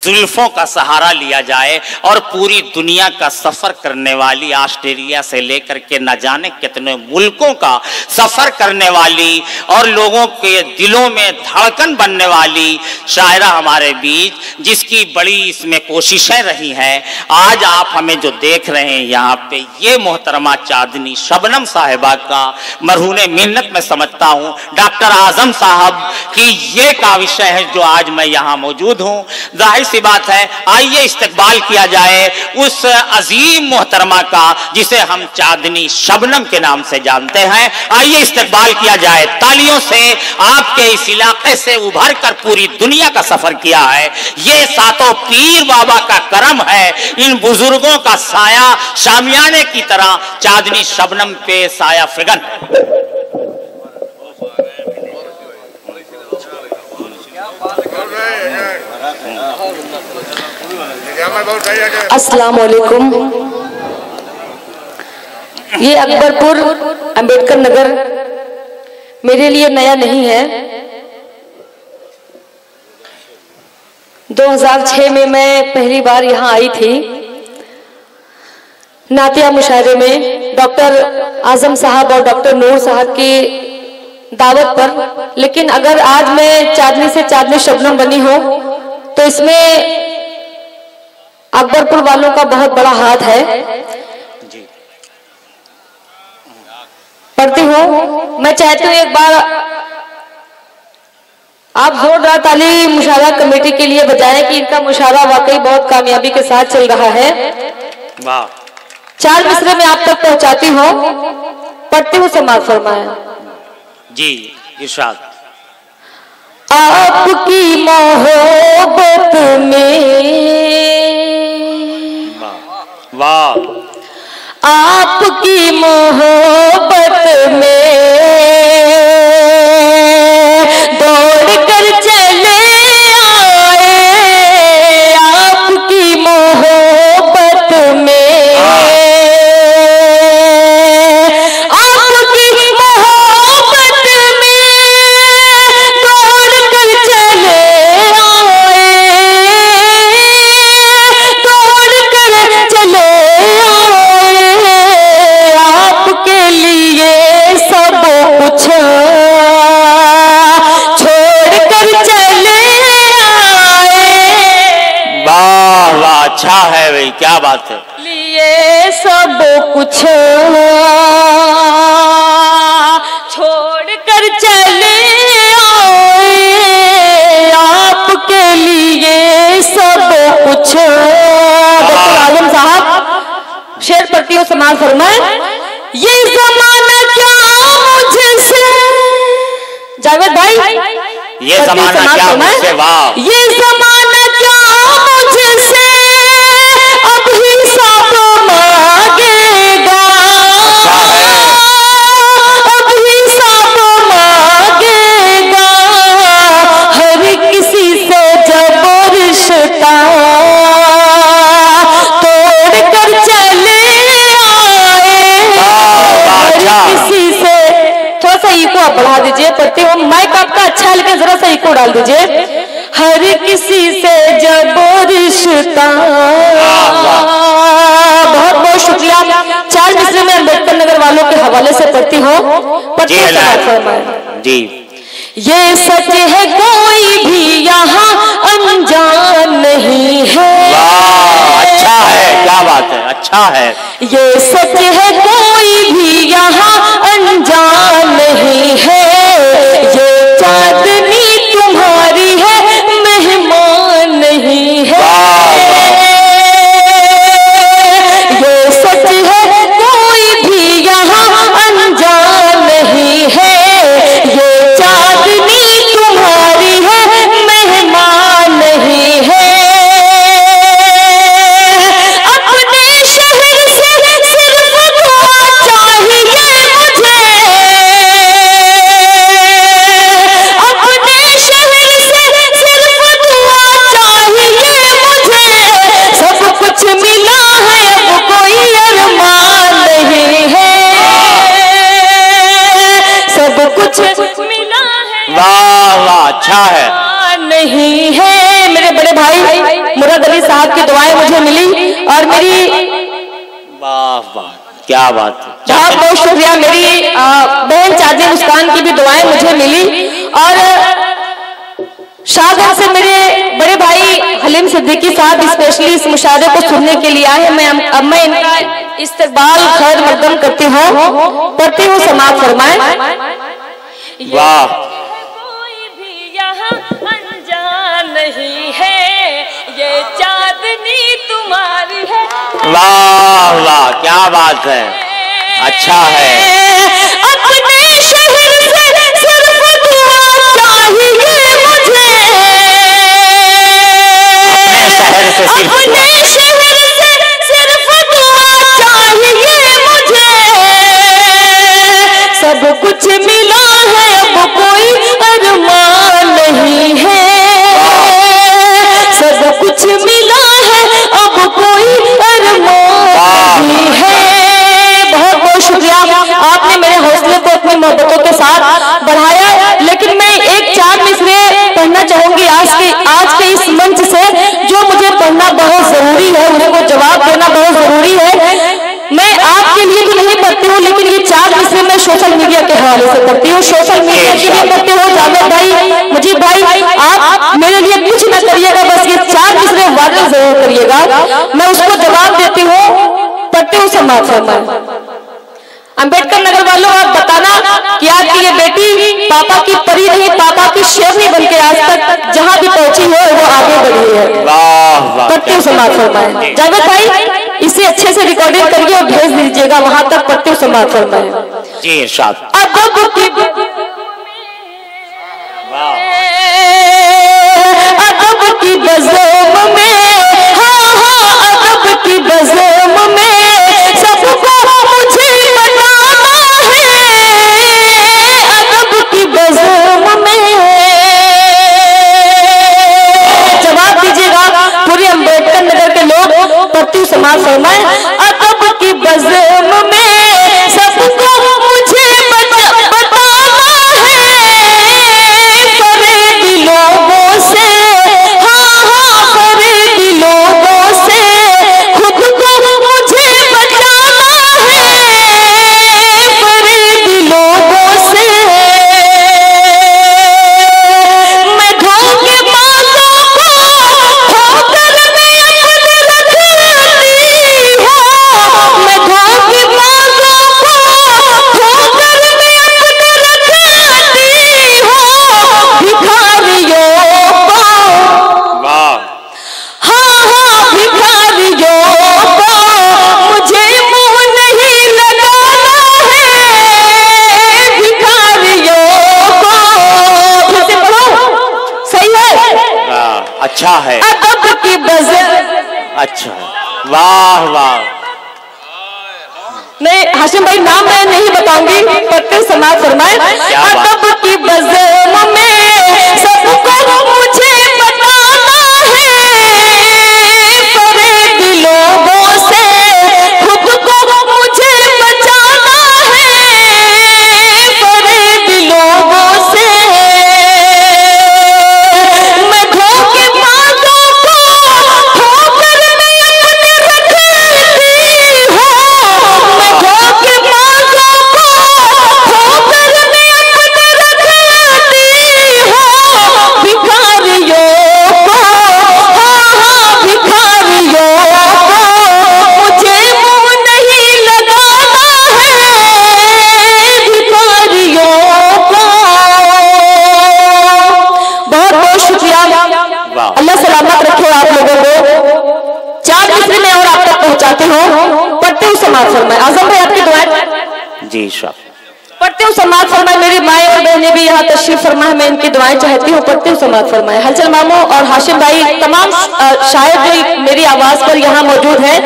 जुल्फों का सहारा लिया जाए और पूरी दुनिया का सफर करने वाली, ऑस्ट्रेलिया से लेकर के न जाने कितने मुल्कों का सफर करने वाली और लोगों के दिलों में धड़कन बनने वाली शायरा हमारे बीच, जिसकी बड़ी इसमें कोशिशें रही हैं। आज आप हमें जो देख रहे हैं यहाँ पे, ये मोहतरमा चांदनी शबनम साहिबा का मरहूने मिन्नत में समझता हूँ डॉक्टर आजम साहब की ये का विषय है जो आज मैं यहाँ मौजूद हूँ। जाहिर सी बात है, आइए इस्तकबाल किया जाए उस अजीम मोहतरमा का जिसे हम चांदनी शबनम के नाम से जानते हैं। आइए इस्तकबाल किया जाए तालियों से। आपके इस इलाके से उभर कर पूरी दुनिया का सफर किया है, ये सातों पीर बाबा का करम है। इन बुजुर्गों का साया शामियाने की तरह चांदनी शबनम पे साया फिगन है। अस्सलाम वालेकुम। ये अकबरपुर अंबेडकर नगर मेरे लिए नया नहीं है। 2006 में मैं पहली बार यहाँ आई थी नातिया मुशायरे में डॉक्टर आजम साहब और डॉक्टर नूर साहब की दावत पर। लेकिन अगर आज मैं चांदनी से चांदनी शबनम बनी हो तो इसमें अकबरपुर वालों का बहुत बड़ा हाथ है। पढ़ती हूँ, मैं चाहती हूँ एक बार आप जोरदार ताली मुशायरा कमेटी के लिए बजाएं कि इनका मुशायरा वाकई बहुत कामयाबी के साथ चल रहा है। वाह। 4 मिसरे में आप तक पहुंचाती हूँ, पढ़ती हूँ, समाज फरमाएं। जी इरशाद। आपकी मोहब्बत में, वाह, आपकी मोहब्बत में दौड़ कर चले आए, आपकी मोहब्बत में, आपकी मोहब्बत में दौड़ कर चले आए, दौड़ कर चले आपके लिए सब कुछ छोड़ कर चले आए। वाह वाह, अच्छा है भाई, क्या बात है। लिए सब कुछ छोड़ कर चले आए, आपके लिए सब कुछ। डॉक्टर आजम साहब शेर पढ़ती हूँ, समाज फरमाए। ये जमाना क्या मुझसे, जावेद भाई, ये जमाना क्या मुझसे, वाह, ये जमाना क्या मुझसे अब हिसाब मांगेगा, अब हिसाब मांगेगा, हर किसी से जब रिश्ता तोड़ कर चले किसी से। थोड़ा सा इको आप बढ़ा दीजिए, पढ़ते हो, माइक आपका अच्छा है लेकिन जरा सा इको डाल दीजिए। हर किसी से जब रिश्ता, बहुत बहुत शुक्रिया। 4 मिसरे में अंबेडकर नगर वालों के हवाले से पढ़ती हूँ, जी। ये सच है कोई भी यहाँ अनजान नहीं है। अच्छा है, क्या बात है, अच्छा है। ये सच है कोई भी यहाँ अनजान नहीं है, ये चांदनी तुम्हारी है मेहमान नहीं है। ये सच है कोई भी यहाँ अनजान नहीं है, ये चांदनी तुम्हारी है मेहमान नहीं है। अपने शहर से सिर्फ दुआ चाहिए, साहब की दुआएं मुझे मिली और मेरी वाह वाह क्या बात है, बहुत बहुत शुक्रिया। मेरी बहन चाची मुस्कान की भी दुआएं मुझे मिली और शाहगंज से मेरे बड़े भाई हलीम सिद्दीकी साहब स्पेशली इस मुशायरे को सुनने के लिए आए हैं। अब मैं इनका इस्तकबाल खैर मकदम करती हूँ समाअत फरमाएं। वाह कोई भी यहाँ अनजान नहीं है, ये चांदनी तुम्हारी है। वाह वाह क्या बात है, अच्छा है। अपने शहर से सिर्फ दुआ चाहिए मुझे, अपने शहर से सिर्फ दुआ चाहिए मुझे। सब कुछ मिला है अब कोई अरमान नहीं है, सब कुछ मिला है अब कोई अरमान नहीं है। बहुत बहुत शुक्रिया, आपने मेरे हौसले को अपनी मोहब्बतों के साथ बढ़ाया। लेकिन मैं एक चार मिसरे पढ़ना चाहूंगी आज के इस मंच से, जो मुझे पढ़ना बहुत जरूरी है, उनको जवाब देना बहुत जरूरी है। मैं आपके लिए तो नहीं पढ़ती हूँ, लेकिन ये चार मिसरे मैं सोशल मीडिया के हवाले से पढ़ती हूँ। सोशल मीडिया के लिए पढ़ती हूँ। जावेद भाई, मुजीब भाई, आप मेरे लिए कुछ न करिएगा, बस ये चार मिसरे वायरल जरूर करिएगा, मैं उसको जवाब देती हूँ। पढ़ती हूँ समाअत फरमाएं। अंबेडकर नगर वालों, आप बताना कि आपकी ये बेटी पापा की परी नहीं, पापा की शेरनी बनके आज तक जहां भी पहुंची है वो आगे बढ़ी है। वाह पढ़ती हूँ समाअत फरमाएं। जावेद भाई, इसे अच्छे से रिकॉर्डिंग करिए और भेज दीजिएगा वहां तक। पढ़ती हूँ समाअत फरमाएं। जी इरशाद। अदब की बज़म में, हाँ हाँ अदब की बज़म में सबको मुझे बताना है, अदब की बज़म में। जवाब दीजिएगा पूरे अम्बेडकर नगर के लोग। पढ़ती हूँ समाअत फरमाएं। अदब की बज़म में सबको मुझे बताना है, फरेबी लोगों से, हाँ हाँ फरेबी लोगों से खुद को मुझे बचाना है, फरेबी लोगों से। मैं धोखेबाजों को ठोकर में अपने रखती हूँ, मैं धोखेबाजों को ठोकर में अपने रखती हूँ, भिखारियों को, वाह हाँ हाँ भिखारियों को मुझे मुंह नहीं लगाना है, भिखारियों को। फिर से पढ़ो, सही है। वाह अच्छा है, अदब की बज़म। अच्छा है, वाह वाह। नहीं हाशिम भाई, नाम मैं नहीं बताऊंगी, पढ़ते समाअत फरमाएं। अदब की बज़म में सबको मुझे बताना है, फरेबी लोगों से खुद को मुझे बचाना है, फरेबी लोगों से। मैं धोखेबाजों को ठोकर में अपने रखती हूँ, मैं धोखेबाजों को ठोकर में अपने रखती हूँ, भिखारियों को, हाँ हाँ भिखारियों को मुझे मुंह नहीं लगाना है, भिखारियों को। बहुत बहुत शुक्रिया, वाह अल्लाह सलामत रखे आप लोगों को। चार मिसरे में और आप तक पहुंचाते हो। पढ़ते हूँ समाअत फरमाएं। आजम भाई, आपकी दुआएं। जी इरशाद। पढ़ते हूँ समाअत फरमाएं। मेरी माएँ और बहनें भी यहाँ तशरीफ फरमा है, मैं इनकी दुआएं चाहती हूँ। पढ़ते हूँ समाअत फरमाएं। हलचल मामू और हाशिम भाई, तमाम शायर जो मेरी आवाज पर यहाँ मौजूद है,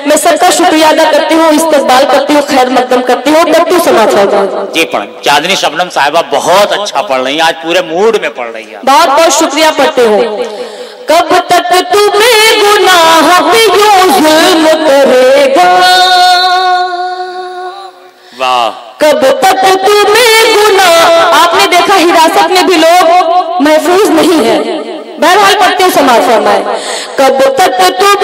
मैं सबका शुक्रिया अदा करती हूँ, इस्तकबाल करती हूँ, खैर मकदम करती हूँ। पढ़ती हूँ समाअत फरमाएं। जी पढ़। चांदनी शबनम साहिबा बहुत अच्छा पढ़ रही हैं, आज पूरे मूड में पढ़ रही है। बहुत बहुत शुक्रिया। पढ़ते हूँ। कब तक तुम्हें गुनाह पे यूं जुल्म करेगा, वाह कब तक तुम्हें गुनाह। आपने देखा हिरासत में भी लोग महफूज नहीं है। बहरहाल पढ़ते हो समाअत फरमाएं। कब तक तुम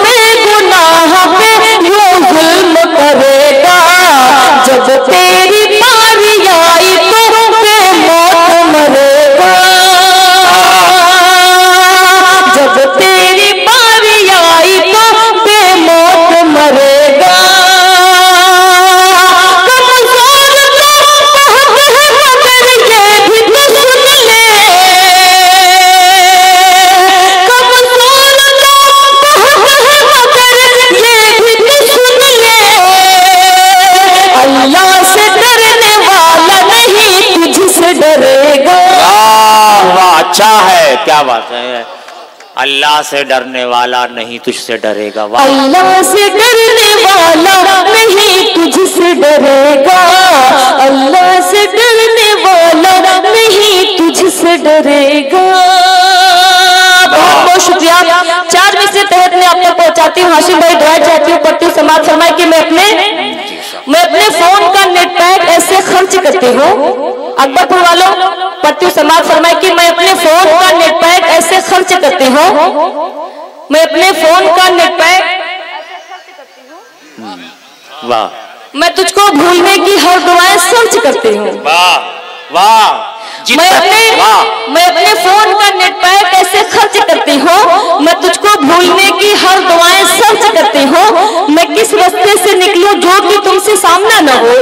क्या बात है। अल्लाह से डरने वाला नहीं तुझसे डरेगा। वाह। अल्लाह से डरने वाला नहीं तुझसे डरेगा, अल्लाह से डरने वाला नहीं तुझसे डरेगा। बहुत बहुत शुक्रिया। 4 मिनट से तहत मैं आप तक पहुंचाती हूँ। हाशिम भाई दुआ चाहती हूँ, पढ़ती हूँ समाज फरमाए कि मैं अपने फोन का नेट पैक ऐसे खर्च करती हूँ। अकबरपुर वालों, पढ़ती हूँ समाज फरमाए कि मैं अपने फोन का नेट पैक ऐसे खर्च करती हूँ, मैं अपने फोन का नेट पैक ऐसे खर्च करती हूँ। वाह। मैं तुझको भूलने की हर दुआएं सर्च करती हूँ। वाह वाह। मैं अपने फोन का नेट पैक ऐसे खर्च करती हूँ, मैं तुझको भूलने की हर दुआएं सर्च करती हूँ। मैं किस रास्ते से निकलूं जो कि तुमसे सामना न हो,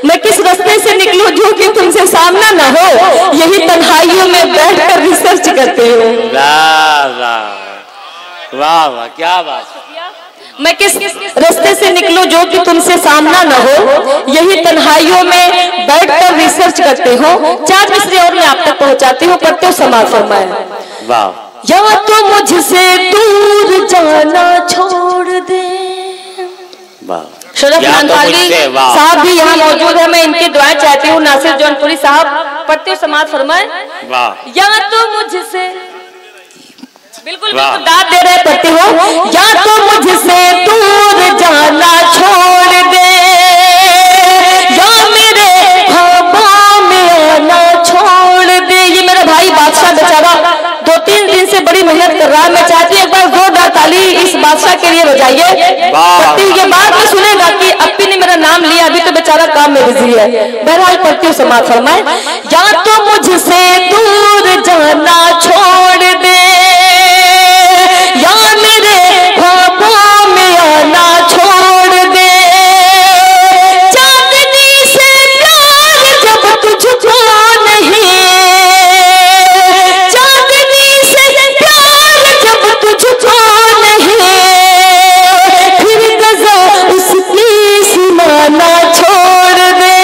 मैं किस रास्ते से निकलूं जो कि तुमसे सामना न हो, यही तन्हाइयों में बैठकर रिसर्च करती हूँ। वाह वाह वाह वाह, क्या बात। मैं किस रास्ते से निकलूं जो कि तुमसे सामना न हो, यही तन्हाइयों में बैठकर रिसर्च करते हो। 4 मिसरे और मैं आप तक पहुंचाती हूँ, पढ़ते हो समाज फरमाए। वाह। या तो मुझसे दूर जाना छोड़ दे। वाह। शरफ नानकाली साहब भी यहाँ मौजूद है, मैं इनकी दुआएं चाहती हूँ। नासिर जौनपुरी साहब, पढ़ते हो समाज फरमाए। वाह। या तो मुझसे बिल्कुल बिल्कुल दाद दे रहे, पढ़ते हो। या तो मुझसे दूर जाना छोड़ दे, या मेरे ख्वाबों में आना छोड़ दे। ये मेरा भाई बादशाह बेचारा 2-3 दिन से बड़ी मेहनत कर रहा है। मैं चाहती हूँ एक बार जोरदार ताली इस बादशाह के लिए बजाइए। पढ़ती ये बात भी सुनेगा कि अप्पी ने मेरा नाम लिया, अभी तो बेचारा काम में बिजी है। बहरहाल पढ़ती हूँ समाज फरमाए। या तो मुझसे दूर जाना छोड़ दे, या मेरे ख्वाबों में आना छोड़ दे। चांदनी से प्यार जब तुझको नहीं, चांदनी से प्यार जब तुझको नहीं, फिर गज़ल उसकी सुनाना छोड़ दे,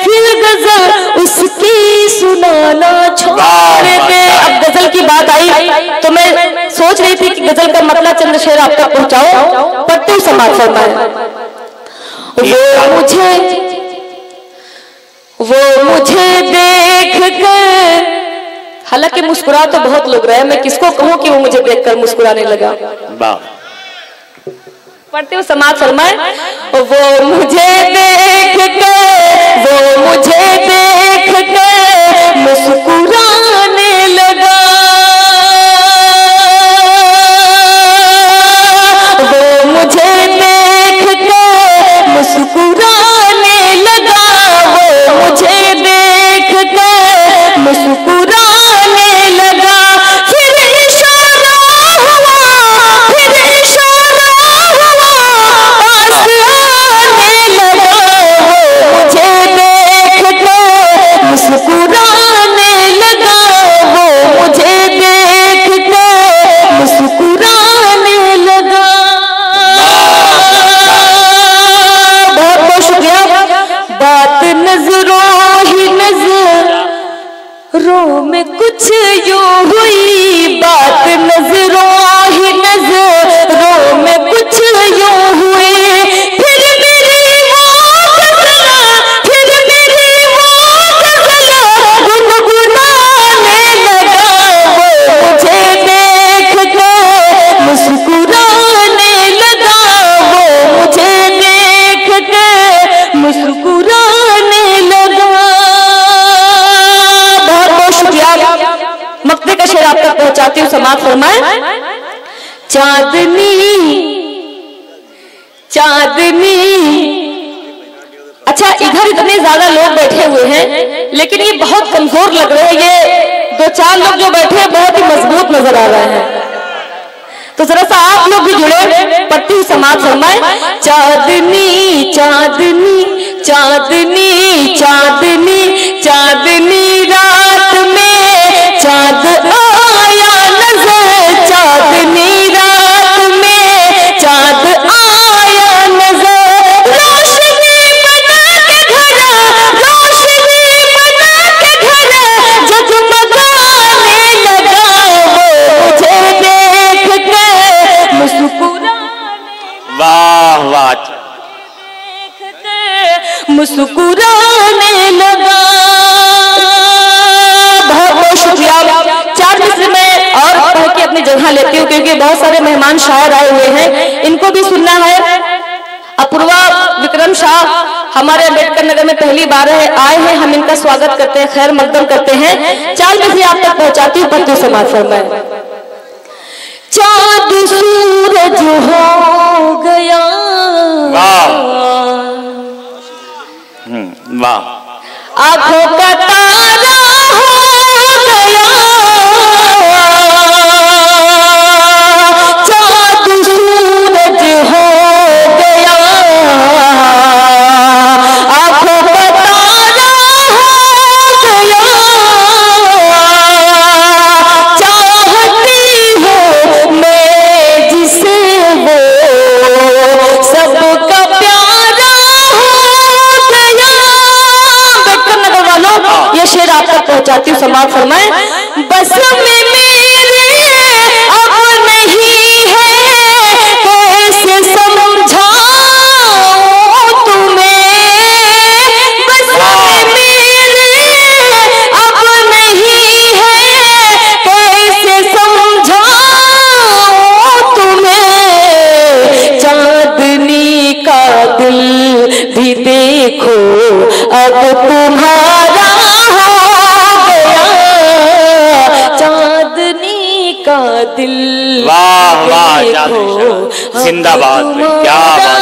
फिर गज़ल उसकी सुनाना छोड़ दे। अब गजल की बात आई तो मैं सोच रही थी कि गजल का मतलब चंद शेर आप तक पहुंचाओ। पढ़ते समाज फरमाए। वो मुझे देख कर, हालांकि मुस्कुरा तो बहुत लोग रहे, मैं किसको कहूँ कि वो मुझे देखकर मुस्कुराने लगा। पढ़ते हो समाज फरमाए। वो मुझे देख कर, वो मुझे देख कर मुस्कुराने लगा, वो मुझे देख कर मुस्कुराने लगा, वो मुझे देख कर मुस्कुराने लगा। फिर इशारा हुआ, फिर इशारा हुआ, पास आने लगा, वो मुझे देख कर मुस्कुराने लगा, वो मुझे देख कर मुस्कुराने लगा। बहुत बहुत शुक्रिया। बात नजरों ही नजरों में कुछ यूं हुई, बात नजरों ही नजरों में कुछ यूं हुई। फिर मेरी वो गज़ल, फिर मेरी वो गज़ल गुनगुनाने लगा, वो मुझे देख कर मुस्कुराने लगा, वो मुझे देख कर मुस्कुराने लगा। बहुत बहुत शुक्रिया। मक्ते का शेर आप तक पहुंचाती हूँ, समाज फरमाए। चांदनी चांदनी, अच्छा इधर इतने ज्यादा लोग बैठे हुए हैं लेकिन ये बहुत कमजोर लग रहे हैं। ये 2-4 लोग जो बैठे हैं बहुत ही मजबूत नजर आ रहे हैं, तो जरा सा आप लोग भी जुड़े। पट्टी समाज फरमाए। चांदनी चांदनी चांदनी चांदनी चांदनी रात में चांद आया नजर, चांदनी रात में चांद आया नजर। रोशनी बना के घर, रोशनी बना के घर, जगमगाने मुस्कुराने लगा। बहुत बहुत शुक्रिया। 4 मिनट में और पढ़ के अपनी जगह लेती हूँ क्योंकि बहुत सारे मेहमान शायर आए हुए हैं, इनको भी सुनना है। अपूर्वा विक्रम शाह हमारे अम्बेडकर नगर में पहली बार आए हैं, हम इनका स्वागत करते हैं, खैर मकदम करते हैं। 4 बजे आप तक पहुंचाती हूँ, पत्तू समाज फरमाए। चाँद सूरज हो गया, वाह, आंखों का तारा हो गया, चाँद सूरज हो गया, आंखों का तारा हो गया, चाहती हूँ मैं जिसे वो सबका प्यारा हो गया। अम्बेडकर नगर वालों, ये शेर आप तक पहुंचाती हूँ, समाज फरमाए। बस में मेरे अब नहीं है, कैसे समझाऊं तुम्हें, बस में मेरे अब नहीं है, कैसे समझाऊं तुम्हें, चांदनी का दिल भी देखो अब तुम्हारा हो गया, चांदनी का दिल वाह वाह, देखो जिंदाबाद, क्या बात।